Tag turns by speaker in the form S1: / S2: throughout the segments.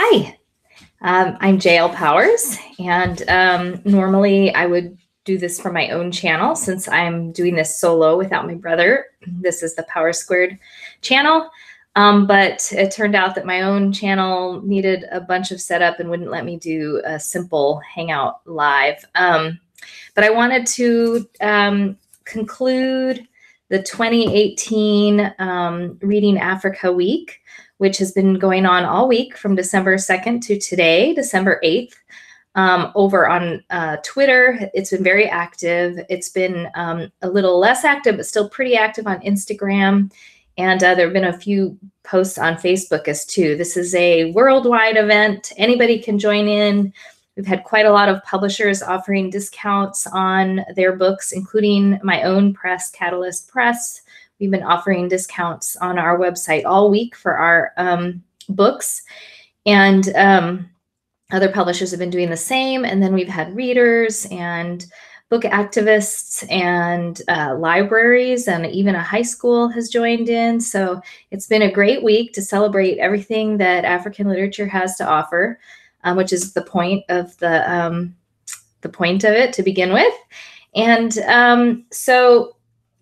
S1: Hi, I'm JL Powers, and normally I would do this for my own channel. Since I'm doing this solo without my brother, this is the Power Squared channel. But it turned out that my own channel needed a bunch of setup and wouldn't let me do a simple Hangout live. But I wanted to conclude the 2018 Reading Africa Week, which has been going on all week from December 2nd to today, December 8th, over on Twitter. It's been very active. It's been a little less active, but still pretty active on Instagram. And there have been a few posts on Facebook as too. This is a worldwide event. Anybody can join in. We've had quite a lot of publishers offering discounts on their books, including my own press, Catalyst Press. We've been offering discounts on our website all week for our books. And other publishers have been doing the same. And then we've had readers and book activists and libraries, and even a high school has joined in. So it's been a great week to celebrate everything that African literature has to offer, which is the point of it to begin with. And so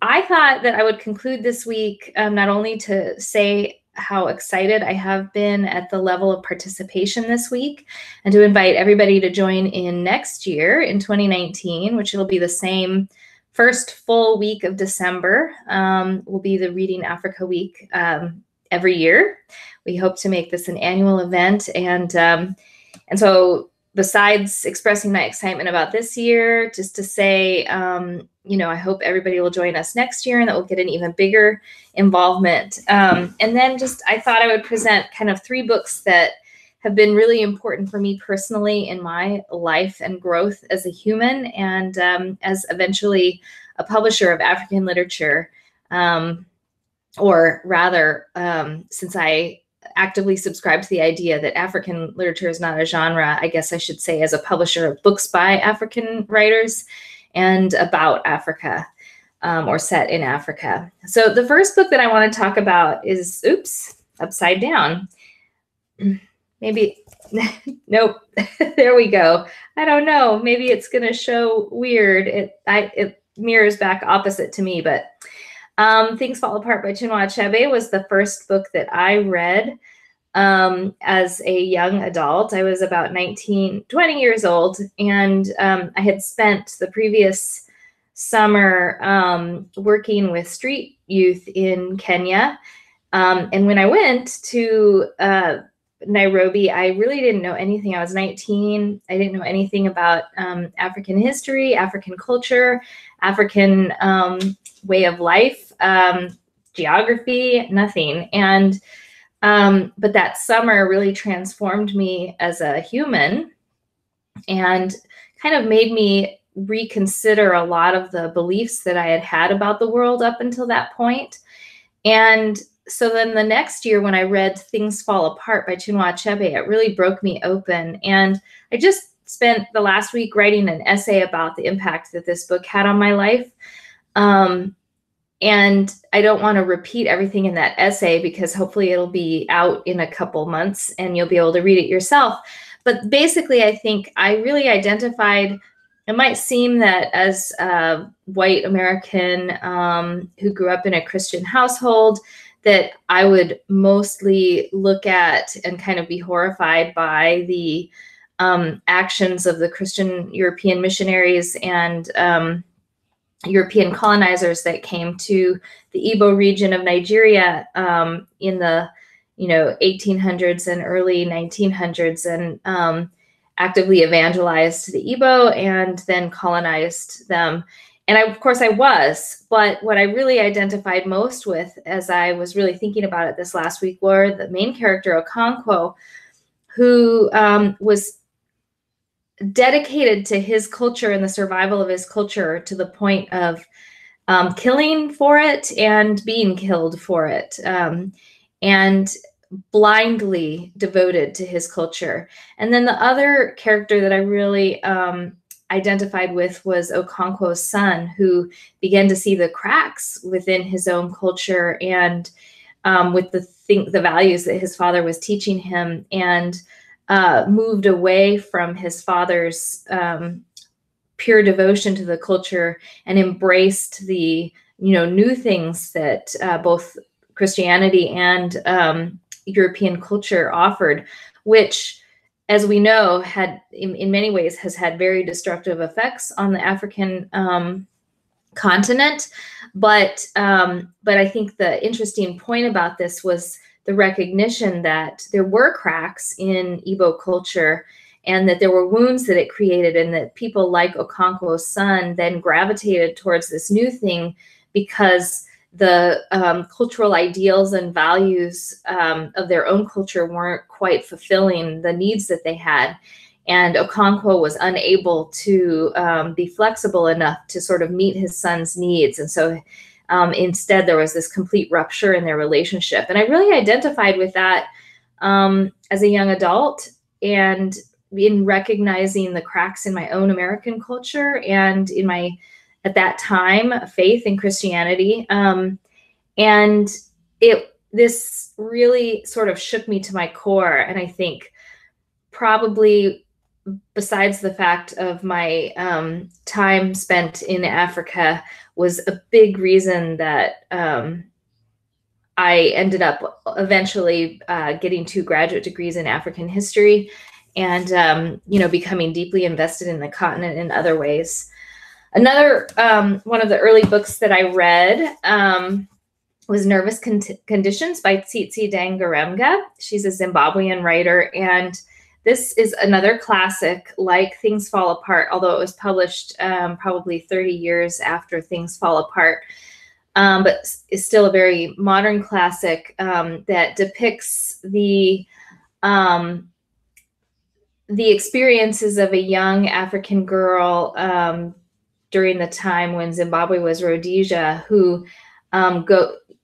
S1: I thought that I would conclude this week not only to say how excited I have been at the level of participation this week, and to invite everybody to join in next year in 2019, which will be the same first full week of December, will be the Reading Africa Week every year. We hope to make this an annual event. And so besides expressing my excitement about this year, just to say, I hope everybody will join us next year and that we'll get an even bigger involvement. And then I thought I would present kind of 3 books that have been really important for me personally in my life and growth as a human, and as eventually a publisher of African literature, or rather, since I actively subscribe to the idea that African literature is not a genre, I guess I should say as a publisher of books by African writers and about Africa, or set in Africa. So the first book that I want to talk about is, upside down. Maybe, nope, there we go. I don't know, maybe it's going to show weird. It mirrors back opposite to me, but Things Fall Apart by Chinua Achebe was the first book that I read as a young adult. I was about 20 years old, and I had spent the previous summer working with street youth in Kenya. And when I went to Nairobi, I really didn't know anything. I was 19. I didn't know anything about African history, African culture, African way of life, geography, nothing. And but that summer really transformed me as a human and kind of made me reconsider a lot of the beliefs that I had had about the world up until that point. And so then the next year when I read Things Fall Apart by Chinua Achebe, it really broke me open. And I just spent the last week writing an essay about the impact that this book had on my life. And I don't want to repeat everything in that essay because hopefully it'll be out in a couple months and you'll be able to read it yourself. But basically, I think I really identified, it might seem that as a white American who grew up in a Christian household, that I would mostly look at and kind of be horrified by the actions of the Christian European missionaries and European colonizers that came to the Igbo region of Nigeria in the 1800s and early 1900s, and actively evangelized the Igbo and then colonized them. And of course I was, but what I really identified most with as I was really thinking about it this last week were the main character, Okonkwo, who was dedicated to his culture and the survival of his culture to the point of killing for it and being killed for it, and blindly devoted to his culture. And then the other character that I really identified with was Okonkwo's son, who began to see the cracks within his own culture and with the values that his father was teaching him, and moved away from his father's pure devotion to the culture and embraced the new things that both Christianity and European culture offered, which, as we know, had in many ways has had very destructive effects on the African continent. But I think the interesting point about this was the recognition that there were cracks in Igbo culture, and that there were wounds that it created, and that people like Okonkwo's son then gravitated towards this new thing because the cultural ideals and values of their own culture weren't quite fulfilling the needs that they had. And Okonkwo was unable to be flexible enough to sort of meet his son's needs. And so instead, there was this complete rupture in their relationship. And I really identified with that as a young adult, and in recognizing the cracks in my own American culture and in my, at that time, faith in Christianity. And this really sort of shook me to my core. And I think probably, besides the fact of my time spent in Africa, was a big reason that I ended up eventually getting 2 graduate degrees in African history, and becoming deeply invested in the continent in other ways. Another one of the early books that I read was Nervous Conditions by Tsitsi Dangarembga. She's a Zimbabwean writer, and this is another classic like Things Fall Apart, although it was published probably 30 years after Things Fall Apart, but is still a very modern classic that depicts the experiences of a young African girl during the time when Zimbabwe was Rhodesia, who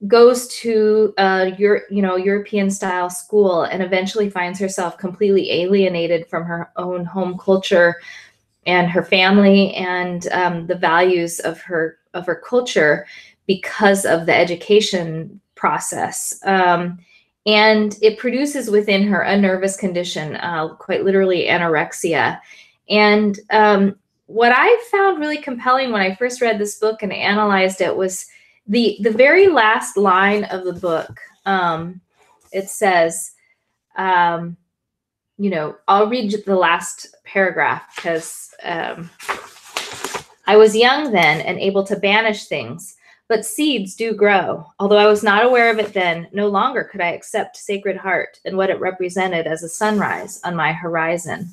S1: goes to a European-style school and eventually finds herself completely alienated from her own home culture and her family and the values of her culture because of the education process. And it produces within her a nervous condition, quite literally anorexia. And what I found really compelling when I first read this book and analyzed it was the very last line of the book. It says, I'll read the last paragraph because I was young then and able to banish things, but seeds do grow. Although I was not aware of it then, no longer could I accept Sacred Heart and what it represented as a sunrise on my horizon.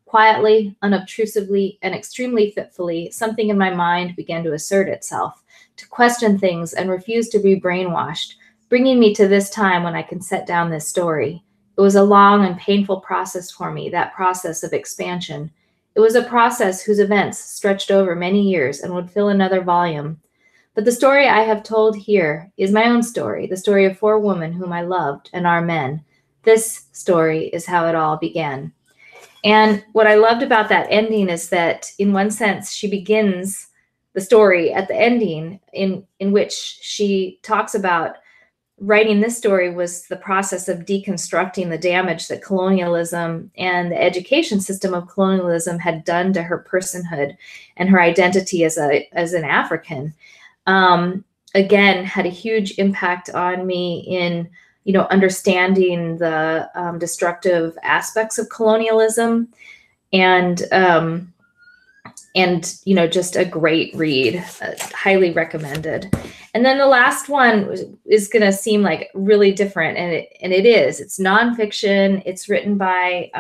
S1: Quietly, unobtrusively, and extremely fitfully, something in my mind began to assert itself, to question things and refuse to be brainwashed, bringing me to this time when I can set down this story. It was a long and painful process for me, that process of expansion. It was a process whose events stretched over many years and would fill another volume. But the story I have told here is my own story, the story of 4 women whom I loved and are men. This story is how it all began. And what I loved about that ending is that, in one sense, she begins the story at the ending in which she talks about writing this story was the process of deconstructing the damage that colonialism and the education system of colonialism had done to her personhood and her identity as an African. Again, had a huge impact on me in understanding the destructive aspects of colonialism, and just a great read, highly recommended. And then the last one is going to seem like really different, and it is. It's nonfiction. It's written by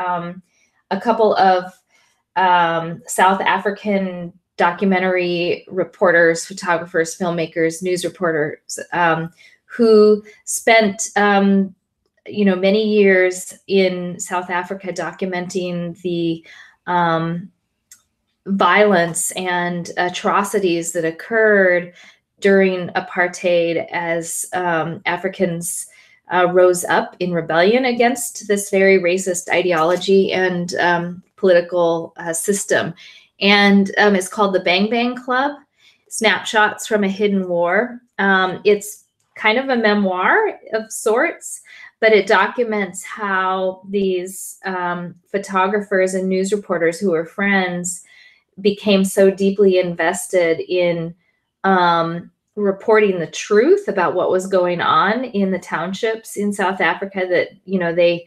S1: a couple of South African documentary reporters, photographers, filmmakers, news reporters, who spent many years in South Africa documenting the violence and atrocities that occurred during apartheid as Africans rose up in rebellion against this very racist ideology and political system. And it's called the Bang Bang Club, Snapshots from a Hidden War. It's kind of a memoir of sorts, but it documents how these photographers and news reporters who were friends became so deeply invested in reporting the truth about what was going on in the townships in South Africa, that, you know, they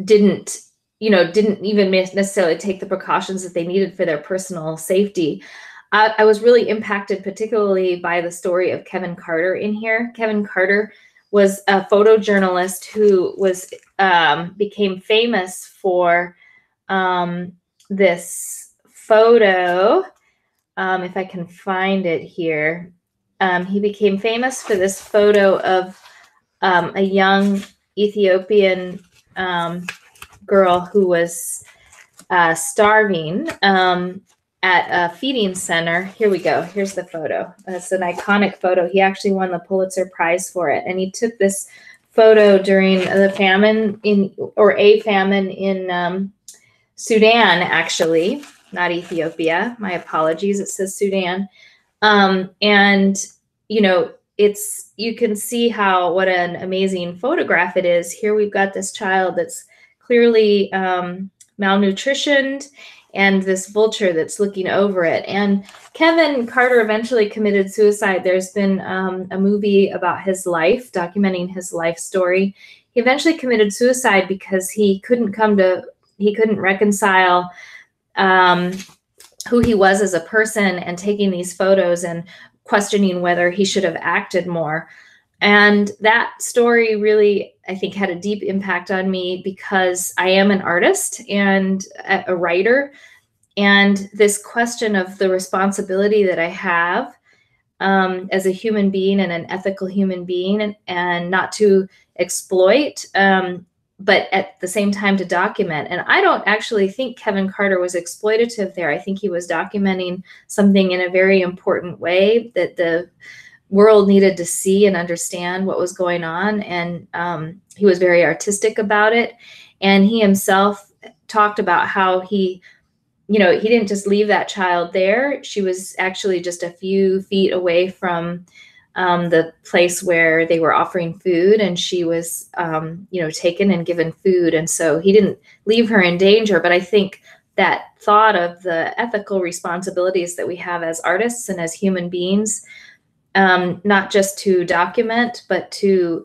S1: didn't even necessarily take the precautions that they needed for their personal safety. I was really impacted particularly by the story of Kevin Carter in here. Kevin Carter was a photojournalist who was became famous for this photo. If I can find it here, he became famous for this photo of a young Ethiopian girl who was starving at a feeding center. Here we go. Here's the photo. It's an iconic photo. He actually won the Pulitzer Prize for it. And he took this photo during the famine a famine in Sudan, actually, not Ethiopia. My apologies. It says Sudan. And, you know, you can see what an amazing photograph it is. Here we've got this child that's clearly malnutritioned, and this vulture that's looking over it. And Kevin Carter eventually committed suicide. There's been a movie about his life, documenting his life story. He eventually committed suicide because he couldn't reconcile who he was as a person, and taking these photos and questioning whether he should have acted more. And that story really, I think, had a deep impact on me, because I am an artist and a writer. And this question of the responsibility that I have as a human being and an ethical human being, and not to exploit, but at the same time to document. And I don't actually think Kevin Carter was exploitative there. I think he was documenting something in a very important way that the world needed to see and understand what was going on. And he was very artistic about it. And he himself talked about how he didn't just leave that child there. She was actually just a few feet away from the place where they were offering food, and she was, taken and given food. And so he didn't leave her in danger. But I think that thought of the ethical responsibilities that we have as artists and as human beings, not just to document, but to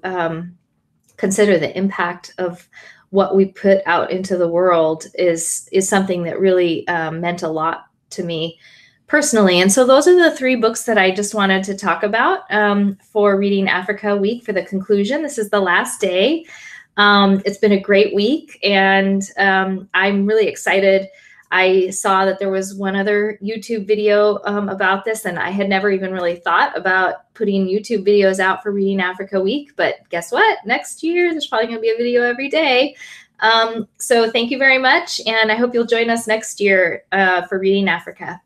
S1: consider the impact of what we put out into the world is something that really meant a lot to me personally. And so those are the 3 books that I just wanted to talk about for Reading Africa Week for the conclusion. This is the last day. It's been a great week, and I'm really excited. I saw that there was one other YouTube video about this, and I had never even really thought about putting YouTube videos out for Reading Africa Week. But guess what? Next year, there's probably going to be a video every day. So thank you very much, and I hope you'll join us next year for Reading Africa.